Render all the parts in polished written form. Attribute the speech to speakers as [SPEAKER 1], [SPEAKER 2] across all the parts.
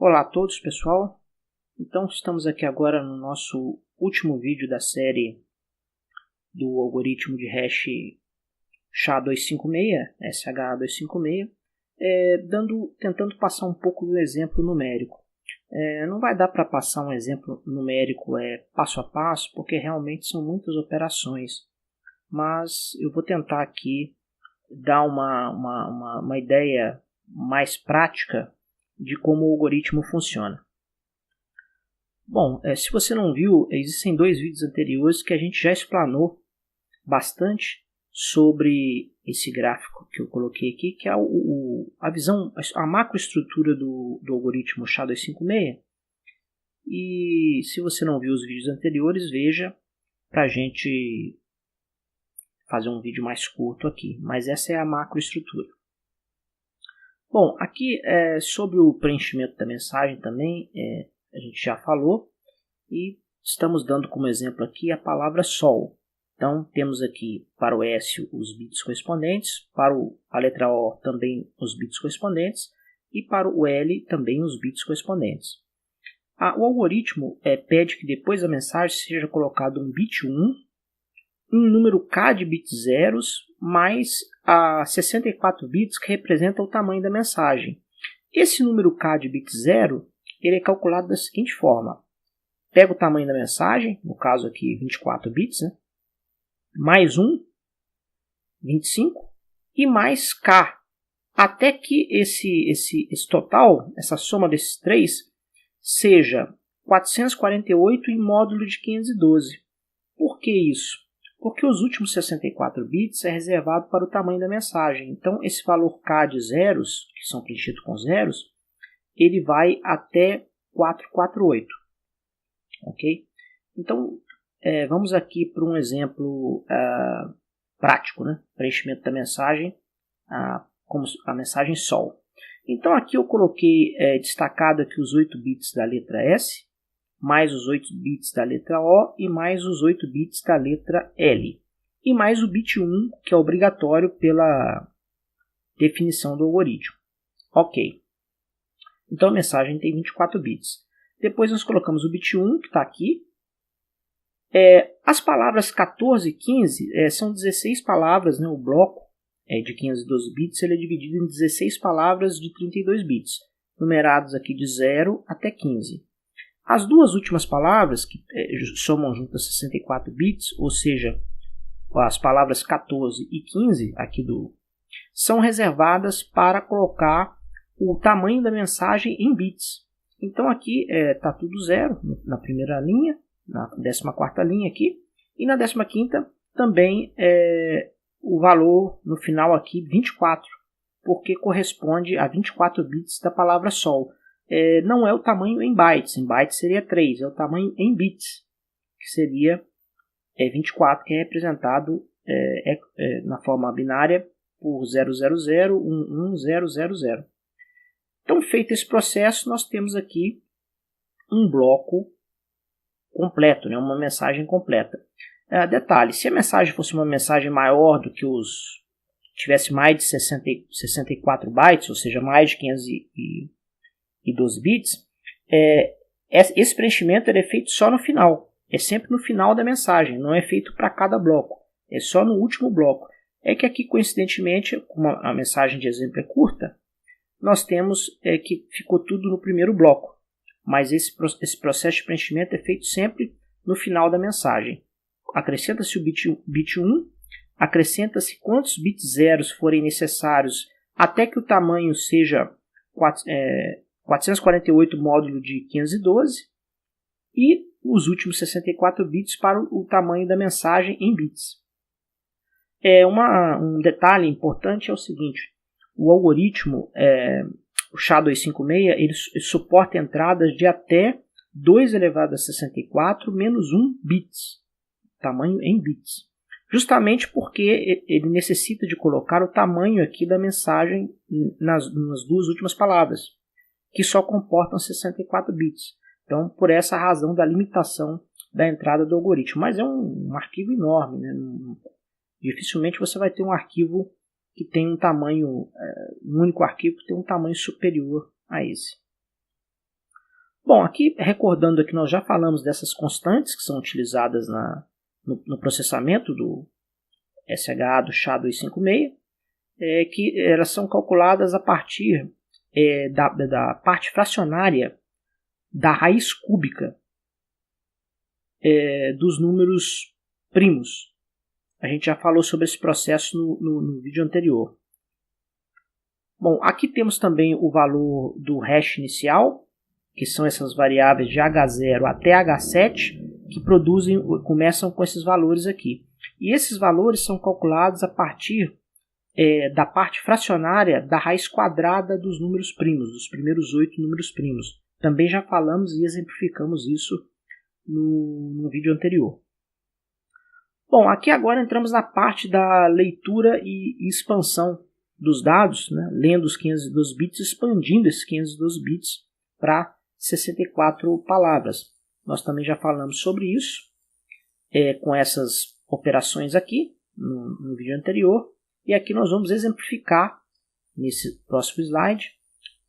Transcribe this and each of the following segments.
[SPEAKER 1] Olá a todos, pessoal. Então estamos aqui agora no nosso último vídeo da série do algoritmo de hash SHA-256, SH256, tentando passar um pouco do exemplo numérico. Não vai dar para passar um exemplo numérico passo a passo, porque realmente são muitas operações, mas eu vou tentar aqui dar uma ideia mais prática de como o algoritmo funciona. Bom, se você não viu, existem dois vídeos anteriores que a gente já explanou bastante sobre esse gráfico que eu coloquei aqui, que é a visão, a macroestrutura do algoritmo SHA-256. E se você não viu os vídeos anteriores, veja para a gente fazer um vídeo mais curto aqui. Mas essa é a macroestrutura. Bom, aqui sobre o preenchimento da mensagem também, a gente já falou, e estamos dando como exemplo aqui a palavra sol. Então, temos aqui para o S os bits correspondentes, para a letra O também os bits correspondentes, e para o L também os bits correspondentes. O algoritmo pede que depois da mensagem seja colocado um bit 1, um número K de bits zeros, mais 64 bits que representam o tamanho da mensagem. Esse número K de bits zero ele é calculado da seguinte forma. Pega o tamanho da mensagem, no caso aqui 24 bits, né? Mais 1, 25, e mais K, até que esse total, essa soma desses três, seja 448 em módulo de 512. Por que isso? Porque os últimos 64 bits é reservado para o tamanho da mensagem. Então, esse valor K de zeros, que são preenchidos com zeros, ele vai até 448. Ok? Então, vamos aqui para um exemplo prático, né? Preenchimento da mensagem, como a mensagem sol. Então, aqui eu coloquei destacado aqui os 8 bits da letra S, mais os 8 bits da letra O e mais os 8 bits da letra L. E mais o bit 1, que é obrigatório pela definição do algoritmo. Ok. Então a mensagem tem 24 bits. Depois nós colocamos o bit 1, que está aqui. As palavras 14 e 15 são 16 palavras, né? O bloco de 512 bits ele é dividido em 16 palavras de 32 bits, numerados aqui de 0 até 15. As duas últimas palavras, que somam juntas 64 bits, ou seja, as palavras 14 e 15 aqui são reservadas para colocar o tamanho da mensagem em bits. Então aqui está tudo zero na primeira linha, na 14ª linha aqui, e na 15ª também o valor no final aqui 24, porque corresponde a 24 bits da palavra sol. Não é o tamanho em bytes seria 3, é o tamanho em bits, que seria 24, que é representado na forma binária por 000111000. Então, feito esse processo, nós temos aqui um bloco completo, né? Uma mensagem completa. Detalhe, se a mensagem fosse uma mensagem maior do que tivesse mais de 64 bytes, ou seja, mais de 512 bits, esse preenchimento é feito só no final. É sempre no final da mensagem, não é feito para cada bloco. É só no último bloco. É que aqui, coincidentemente, como a mensagem de exemplo é curta, nós temos que ficou tudo no primeiro bloco. Mas esse processo de preenchimento é feito sempre no final da mensagem. Acrescenta-se o bit 1, acrescenta-se quantos bits zeros forem necessários até que o tamanho seja 448 módulo de 512 e os últimos 64 bits para o tamanho da mensagem em bits. Um detalhe importante é o seguinte: o algoritmo, o SHA-256, ele suporta entradas de até 2 elevado a 64 menos 1 bits, tamanho em bits. Justamente porque ele necessita de colocar o tamanho aqui da mensagem nas duas últimas palavras, que só comportam 64 bits. Então, por essa razão da limitação da entrada do algoritmo. Mas é um arquivo enorme, né? Dificilmente você vai ter um arquivo que tem um tamanho, um único arquivo que tem um tamanho superior a esse. Bom, aqui recordando que nós já falamos dessas constantes que são utilizadas no processamento do SHA do SHA-256, que elas são calculadas a partir da parte fracionária da raiz cúbica dos números primos. A gente já falou sobre esse processo no vídeo anterior. Bom, aqui temos também o valor do hash inicial, que são essas variáveis de H0 até H7, que começam com esses valores aqui. E esses valores são calculados a partir da parte fracionária da raiz quadrada dos números primos, dos primeiros 8 números primos. Também já falamos e exemplificamos isso no vídeo anterior. Bom, aqui agora entramos na parte da leitura e expansão dos dados, né? Lendo os 512 bits, expandindo esses 512 bits para 64 palavras. Nós também já falamos sobre isso com essas operações aqui no vídeo anterior. E aqui nós vamos exemplificar, nesse próximo slide,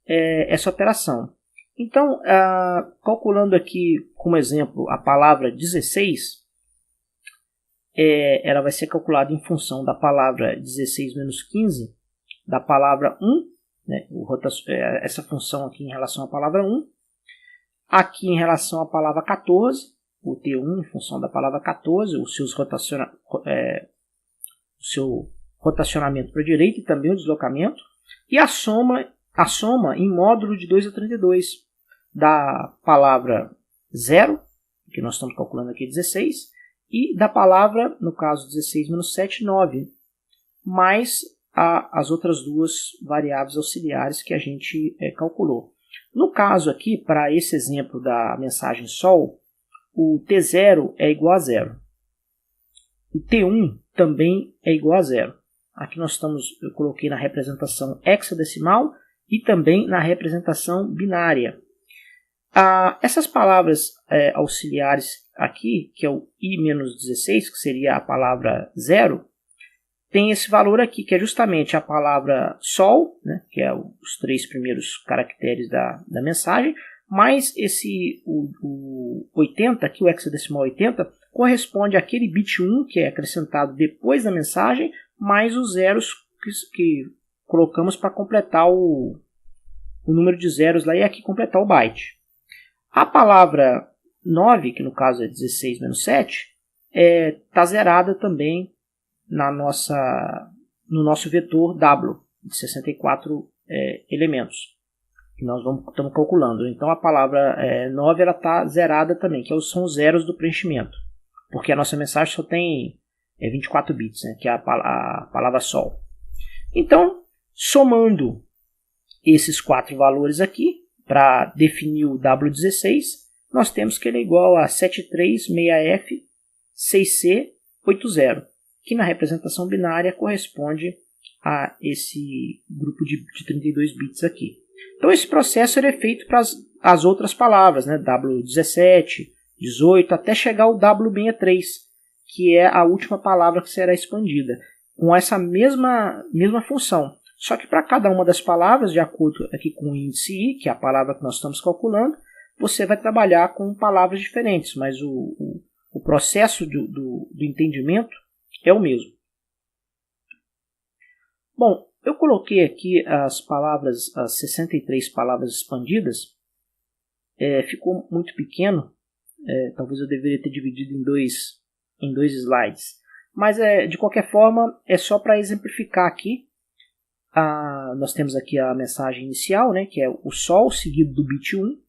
[SPEAKER 1] essa operação. Então, calculando aqui como exemplo a palavra 16, ela vai ser calculada em função da palavra 16 menos 15, da palavra 1, né, essa função aqui em relação à palavra 1, aqui em relação à palavra 14, o T1 em função da palavra 14, o seu rotacionamento para a direita e também o deslocamento, e a soma em módulo de 2 a 32 da palavra 0, que nós estamos calculando aqui 16, e da palavra, no caso 16 menos 7, 9, mais as outras duas variáveis auxiliares que a gente calculou. No caso aqui, para esse exemplo da mensagem SOL, o T0 é igual a 0. O T1 também é igual a 0. Aqui eu coloquei na representação hexadecimal e também na representação binária. Essas palavras auxiliares aqui, que é o I-16, que seria a palavra 0, tem esse valor aqui, que é justamente a palavra SOL, né, que é os 3 primeiros caracteres da mensagem, mais o 80, aqui o hexadecimal 80, corresponde àquele bit 1 que é acrescentado depois da mensagem, mais os zeros que colocamos para completar o número de zeros lá e aqui completar o byte. A palavra 9, que no caso é 16 menos 7, está zerada também no nosso vetor W, de 64 elementos, que nós estamos calculando. Então a palavra 9 está zerada também, que são os zeros do preenchimento, porque a nossa mensagem só tem 24 bits, né, que é a palavra SOL. Então, somando esses 4 valores aqui, para definir o W16, nós temos que ele é igual a 736F6C80, que na representação binária corresponde a esse grupo de 32 bits aqui. Então esse processo é feito para as outras palavras, né? W17, 18, até chegar ao W63, que é a última palavra que será expandida, com essa mesma função. Só que para cada uma das palavras, de acordo aqui com o índice I, que é a palavra que nós estamos calculando, você vai trabalhar com palavras diferentes, mas o processo do entendimento é o mesmo. Bom, eu coloquei aqui as 63 palavras expandidas. Ficou muito pequeno, talvez eu deveria ter dividido em dois slides. Mas de qualquer forma, é só para exemplificar aqui. Nós temos aqui a mensagem inicial, né, que é o SOL seguido do bit 1.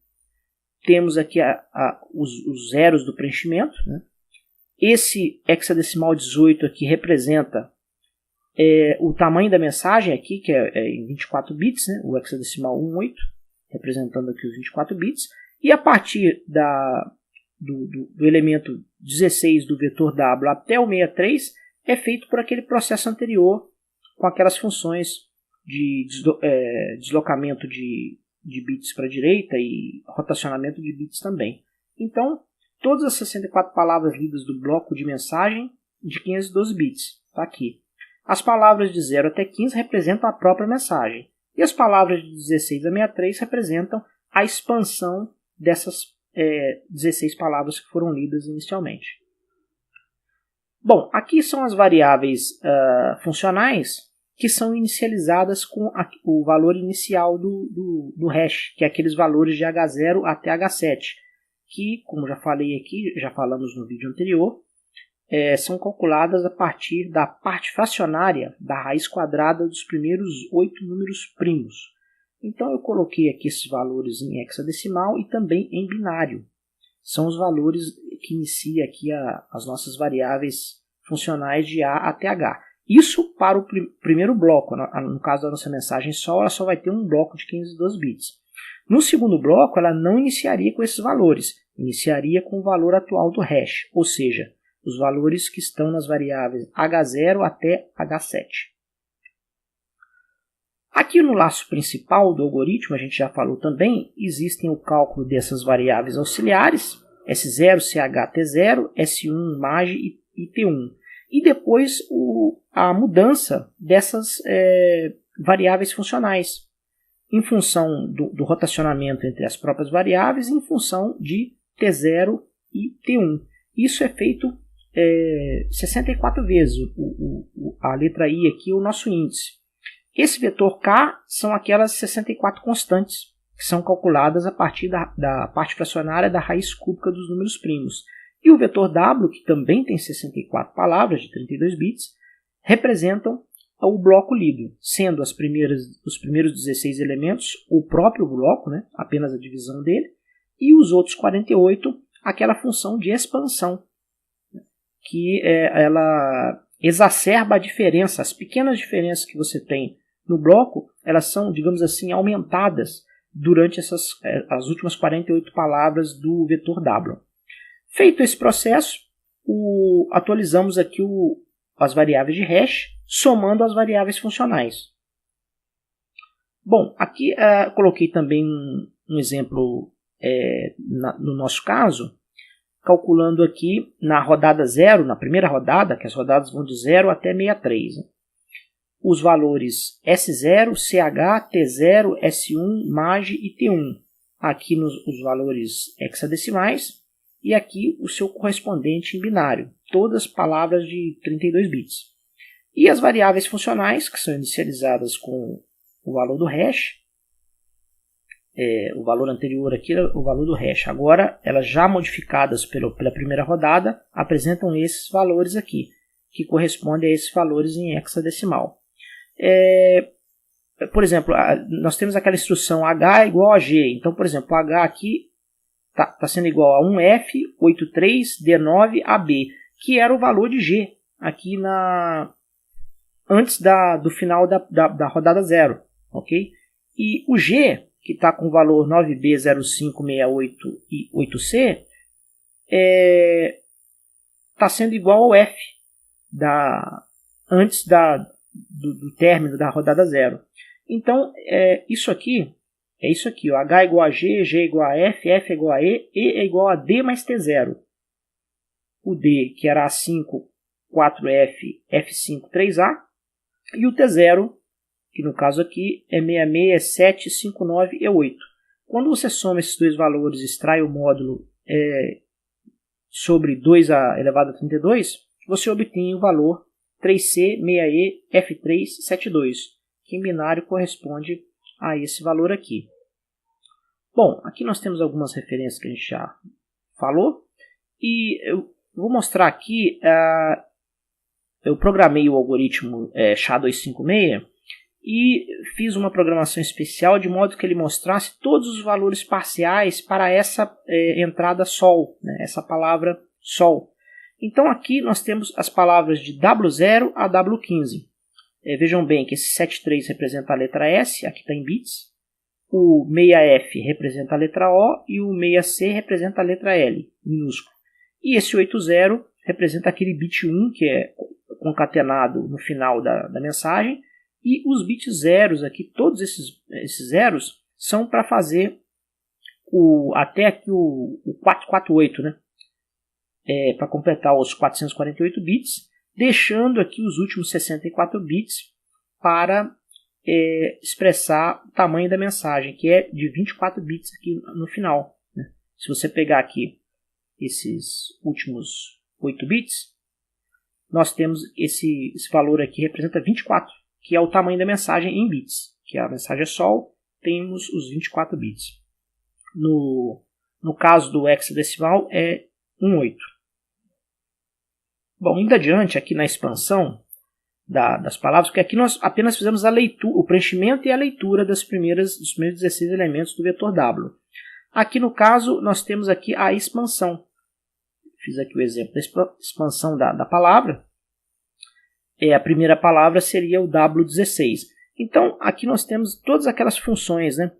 [SPEAKER 1] Temos aqui os zeros do preenchimento, né. Esse hexadecimal 18 aqui representa o tamanho da mensagem aqui, que é em 24 bits, né, o hexadecimal 18, representando aqui os 24 bits. E a partir do elemento 16 do vetor W até o 63 é feito por aquele processo anterior, com aquelas funções de deslocamento de bits para a direita e rotacionamento de bits também. Então, todas as 64 palavras lidas do bloco de mensagem de 512 bits. Está aqui. As palavras de 0 até 15 representam a própria mensagem. E as palavras de 16 a 63 representam a expansão dessas 16 palavras que foram lidas inicialmente. Bom, aqui são as variáveis funcionais que são inicializadas com o valor inicial do hash, que é aqueles valores de H0 até H7, que, como já falei aqui, já falamos no vídeo anterior, são calculadas a partir da parte fracionária da raiz quadrada dos primeiros 8 números primos. Então eu coloquei aqui esses valores em hexadecimal e também em binário. São os valores que inicia aqui as nossas variáveis funcionais de A até H. Isso para o primeiro bloco. No caso da nossa mensagem sol, ela só vai ter um bloco de 512 bits. No segundo bloco, ela não iniciaria com esses valores. Iniciaria com o valor atual do hash, ou seja, os valores que estão nas variáveis H0 até H7. Aqui no laço principal do algoritmo, a gente já falou também, existem o cálculo dessas variáveis auxiliares, S0, CH, T0, S1, MAG e T1. E depois a mudança dessas variáveis funcionais, em função do rotacionamento entre as próprias variáveis e em função de T0 e T1. Isso é feito 64 vezes, a letra I aqui é o nosso índice. Esse vetor K são aquelas 64 constantes, que são calculadas a partir da parte fracionária da raiz cúbica dos números primos. E o vetor W, que também tem 64 palavras de 32 bits, representam o bloco lido, sendo os primeiros 16 elementos o próprio bloco, né, apenas a divisão dele, e os outros 48, aquela função de expansão, que ela exacerba a diferença, as pequenas diferenças que você tem no bloco, elas são, digamos assim, aumentadas durante as últimas 48 palavras do vetor W. Feito esse processo, atualizamos aqui as variáveis de hash, somando as variáveis funcionais. Bom, aqui coloquei também um exemplo no nosso caso, calculando aqui na rodada 0, na primeira rodada, que as rodadas vão de 0 até 63, né? Os valores S0, CH, T0, S1, MAG e T1. Aqui os valores hexadecimais e aqui o seu correspondente em binário, todas palavras de 32 bits. E as variáveis funcionais, que são inicializadas com o valor do hash, o valor anterior aqui é o valor do hash. Agora, elas já modificadas pela primeira rodada, apresentam esses valores aqui, que correspondem a esses valores em hexadecimal. Por exemplo, nós temos aquela instrução H igual a G. Então, por exemplo, H aqui está sendo igual a 1F83D9AB, que era o valor de G aqui antes do final da rodada 0. Okay? E o G, que está com o valor 9B0568 e 8C, está sendo igual ao F antes do término da rodada 0. Então, isso aqui, ó, H igual a G, G igual a F, F igual a E é igual a D mais T0. O D, que era A5, 4F, F5, 3A, e o T0, que no caso aqui é 66, E7, 59 e 8. Quando você soma esses dois valores e extrai o módulo sobre 2 elevado a 32, você obtém o valor 3C, 6E, F3, 72, que em binário corresponde a esse valor aqui. Bom, aqui nós temos algumas referências que a gente já falou, e eu vou mostrar aqui, eu programei o algoritmo SHA-256 e fiz uma programação especial de modo que ele mostrasse todos os valores parciais para essa entrada sol, né, essa palavra sol. Então aqui nós temos as palavras de W0 a W15. Vejam bem que esse 73 representa a letra S, aqui está em bits. O 6F representa a letra O e o 6C representa a letra L, minúsculo. E esse 80 representa aquele bit 1 que é concatenado no final da mensagem. E os bits zeros aqui, todos esses zeros, são para fazer até aqui o 448, né? Para completar os 448 bits, deixando aqui os últimos 64 bits para expressar o tamanho da mensagem, que é de 24 bits aqui no final, né? Se você pegar aqui esses últimos 8 bits, nós temos esse valor aqui, representa 24, que é o tamanho da mensagem em bits, que a mensagem é sol, temos os 24 bits. No caso do hexadecimal é 18. Bom, indo adiante aqui na expansão das palavras, porque aqui nós apenas fizemos a leitura, o preenchimento e a leitura dos primeiros 16 elementos do vetor W. Aqui no caso nós temos aqui a expansão. Fiz aqui o exemplo da expansão da palavra. A primeira palavra seria o W16. Então aqui nós temos todas aquelas funções, né?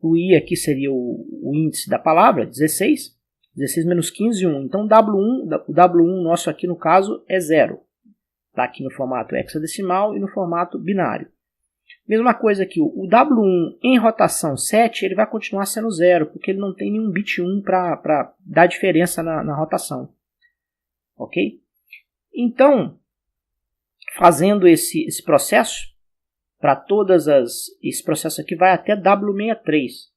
[SPEAKER 1] O I aqui seria o índice da palavra, 16. 16 menos 15, 1. Então o W1 nosso aqui no caso é 0. Está aqui no formato hexadecimal e no formato binário. Mesma coisa aqui, o W1 em rotação 7, ele vai continuar sendo 0, porque ele não tem nenhum bit 1 para dar diferença na rotação. Ok? Então, fazendo esse processo, esse processo aqui vai até W63.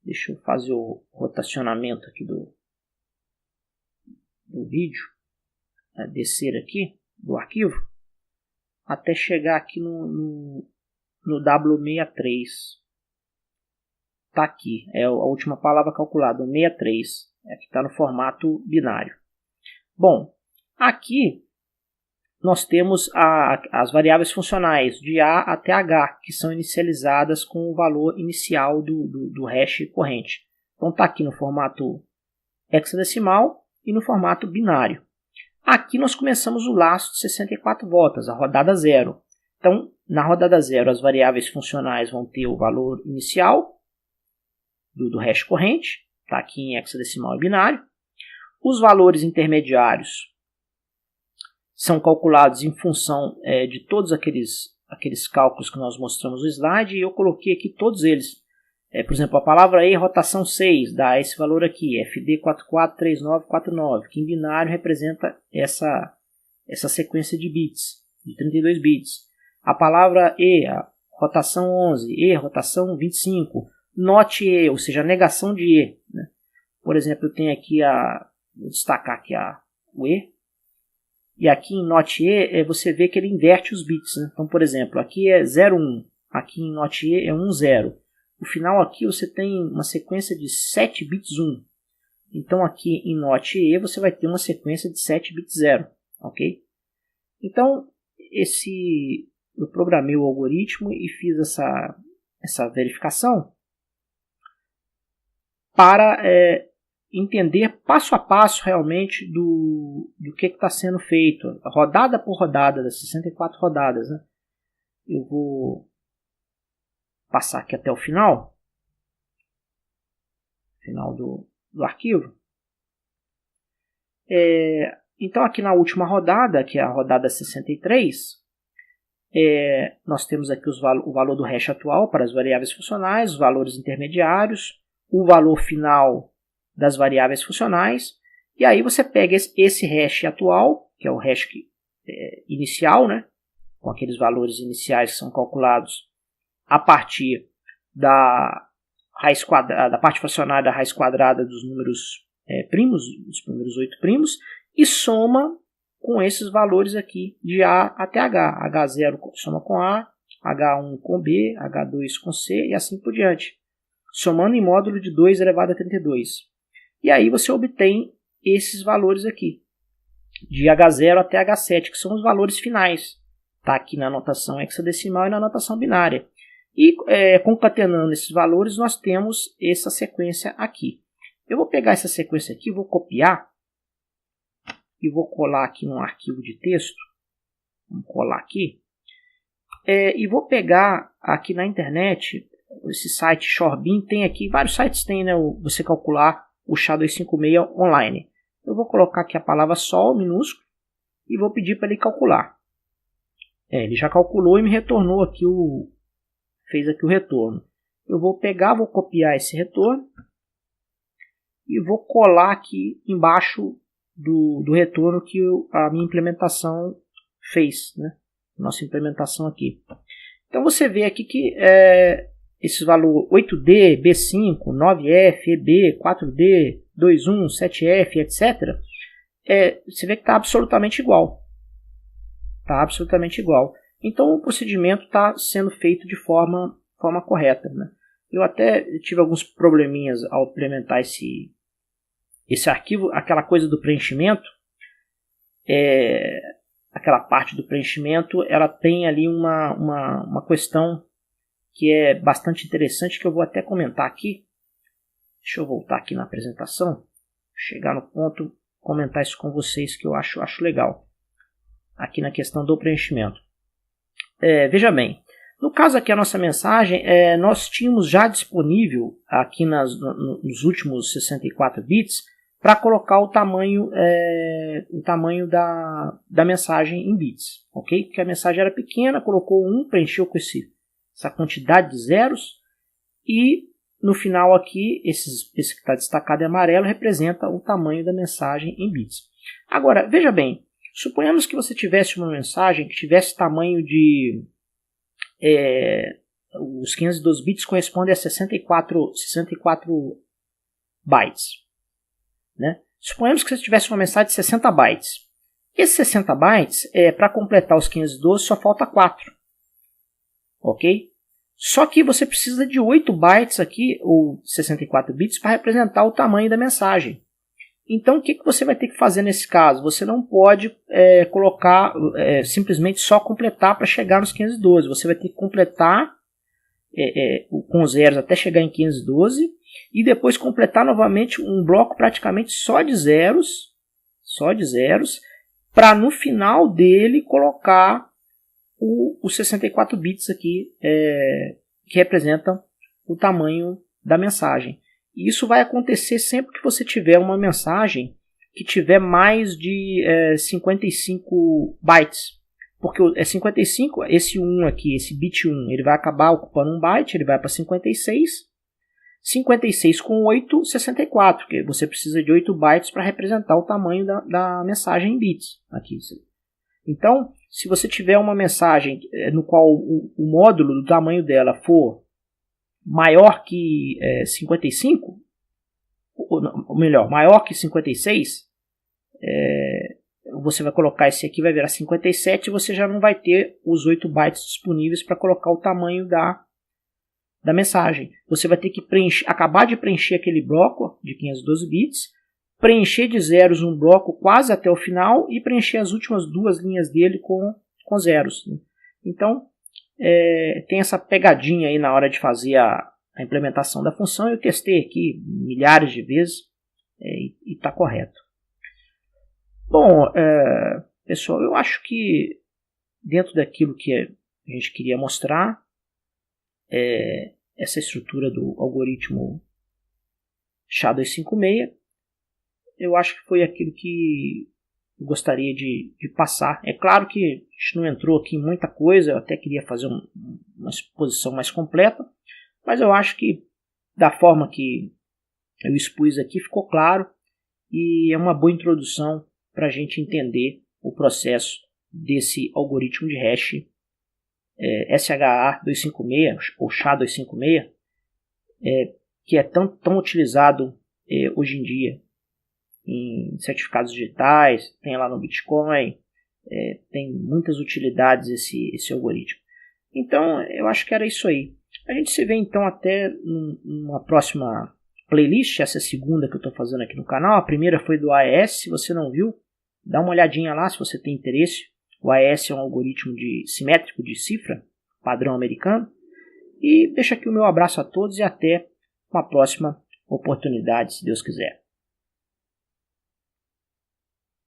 [SPEAKER 1] Deixa eu fazer o rotacionamento aqui do vídeo, descer aqui do arquivo, até chegar aqui no W63. Está aqui, é a última palavra calculada, o 63, que está no formato binário. Bom, aqui nós temos as variáveis funcionais de A até H, que são inicializadas com o valor inicial do hash corrente. Então está aqui no formato hexadecimal e no formato binário. Aqui nós começamos o laço de 64 voltas, a rodada 0. Então, na rodada 0, as variáveis funcionais vão ter o valor inicial do hash corrente, está aqui em hexadecimal e binário. Os valores intermediários são calculados em função de todos aqueles cálculos que nós mostramos no slide, e eu coloquei aqui todos eles. Por exemplo, a palavra E, rotação 6, dá esse valor aqui, FD443949, que em binário representa essa sequência de bits, de 32 bits. A palavra E, a rotação 11, E, rotação 25, not E, ou seja, a negação de E. Né? Por exemplo, eu tenho aqui vou destacar aqui o E, e aqui em not E você vê que ele inverte os bits. Né? Então, por exemplo, aqui é 01, aqui em not E é 10. No final aqui você tem uma sequência de 7 bits 1. Então aqui em not E você vai ter uma sequência de 7 bits 0. Ok? Então eu programei o algoritmo e fiz essa verificação para entender passo a passo realmente do que está sendo feito, rodada por rodada, das 64 rodadas. Né? Eu vou passar aqui até o final do arquivo. Então aqui na última rodada, que é a rodada 63, nós temos aqui o valor do hash atual para as variáveis funcionais, os valores intermediários, o valor final das variáveis funcionais, e aí você pega esse hash atual, que é o hash inicial, né, com aqueles valores iniciais que são calculados a partir da parte fracionária da raiz quadrada dos números primos, dos primeiros 8 primos, e soma com esses valores aqui de A até H. H0 soma com A, H1 com B, H2 com C e assim por diante. Somando em módulo de 2 elevado a 32. E aí você obtém esses valores aqui, de H0 até H7, que são os valores finais. Está aqui na notação hexadecimal e na notação binária. E concatenando esses valores, nós temos essa sequência aqui. Eu vou pegar essa sequência aqui, vou copiar e vou colar aqui num arquivo de texto. Vamos colar aqui. E vou pegar aqui na internet, esse site Shorbin, tem aqui, vários sites tem, né, você calcular o SHA-256 online. Eu vou colocar aqui a palavra sol, minúsculo, e vou pedir para ele calcular. Ele já calculou e me retornou aqui fez aqui o retorno. Eu vou pegar, vou copiar esse retorno e vou colar aqui embaixo do retorno que a minha implementação fez, né? Nossa implementação aqui. Então você vê aqui que esses valores 8D, B5, 9F, EB, 4D, 21, 7F, etc., você vê que está absolutamente igual. Está absolutamente igual. Então o procedimento está sendo feito de forma correta, né? Eu até tive alguns probleminhas ao implementar esse arquivo, aquela coisa do preenchimento. Aquela parte do preenchimento, ela tem ali uma questão que é bastante interessante, que eu vou até comentar aqui. Deixa eu voltar aqui na apresentação, chegar no ponto, comentar isso com vocês, que eu acho legal, aqui na questão do preenchimento. Veja bem, no caso aqui a nossa mensagem, nós tínhamos já disponível aqui nos últimos 64 bits, para colocar o tamanho da mensagem em bits, ok? Porque a mensagem era pequena, colocou 1, preencheu com essa quantidade de zeros, e no final aqui, esse que está destacado em amarelo representa o tamanho da mensagem em bits. Agora, veja bem, suponhamos que você tivesse uma mensagem que tivesse tamanho de... os 512 bits correspondem a 64 bytes. Né? Suponhamos que você tivesse uma mensagem de 60 bytes. Esses 60 bytes, para completar os 512, só falta 4. Ok? Só que você precisa de 8 bytes aqui, ou 64 bits, para representar o tamanho da mensagem. Então, o que você vai ter que fazer nesse caso? Você não pode colocar, simplesmente só completar para chegar nos 512. Você vai ter que completar com zeros até chegar em 512 e depois completar novamente um bloco praticamente só de zeros, para no final dele colocar os 64 bits aqui, que representam o tamanho da mensagem. E isso vai acontecer sempre que você tiver uma mensagem que tiver mais de 55 bytes. Porque 55, esse 1 aqui, esse bit 1, ele vai acabar ocupando 1 byte, ele vai para 56. 56 com 8, 64, porque você precisa de 8 bytes para representar o tamanho da mensagem em bits. Aqui. Então, se você tiver uma mensagem no qual o módulo do tamanho dela for maior que 55, ou melhor, maior que 56, você vai colocar esse aqui, vai virar 57, e você já não vai ter os 8 bytes disponíveis para colocar o tamanho da mensagem. Você vai ter que acabar de preencher aquele bloco de 512 bits, preencher de zeros um bloco quase até o final e preencher as últimas 2 linhas dele com zeros. Né? Então, tem essa pegadinha aí na hora de fazer a implementação da função. Eu testei aqui milhares de vezes e está correto. Bom, pessoal, eu acho que dentro daquilo que a gente queria mostrar, essa estrutura do algoritmo SHA-256, eu acho que foi aquilo que eu gostaria de passar. É claro que a gente não entrou aqui em muita coisa, eu até queria fazer uma exposição mais completa, mas eu acho que da forma que eu expus aqui ficou claro e é uma boa introdução para a gente entender o processo desse algoritmo de hash SHA-256 ou SHA-256, que é tão utilizado hoje em dia em certificados digitais, tem lá no Bitcoin, tem muitas utilidades esse algoritmo. Então, eu acho que era isso aí. A gente se vê então até numa próxima playlist, essa segunda que eu estou fazendo aqui no canal. A primeira foi do AES, se você não viu, dá uma olhadinha lá se você tem interesse. O AES é um algoritmo simétrico de cifra, padrão americano. E deixo aqui o meu abraço a todos e até uma próxima oportunidade, se Deus quiser.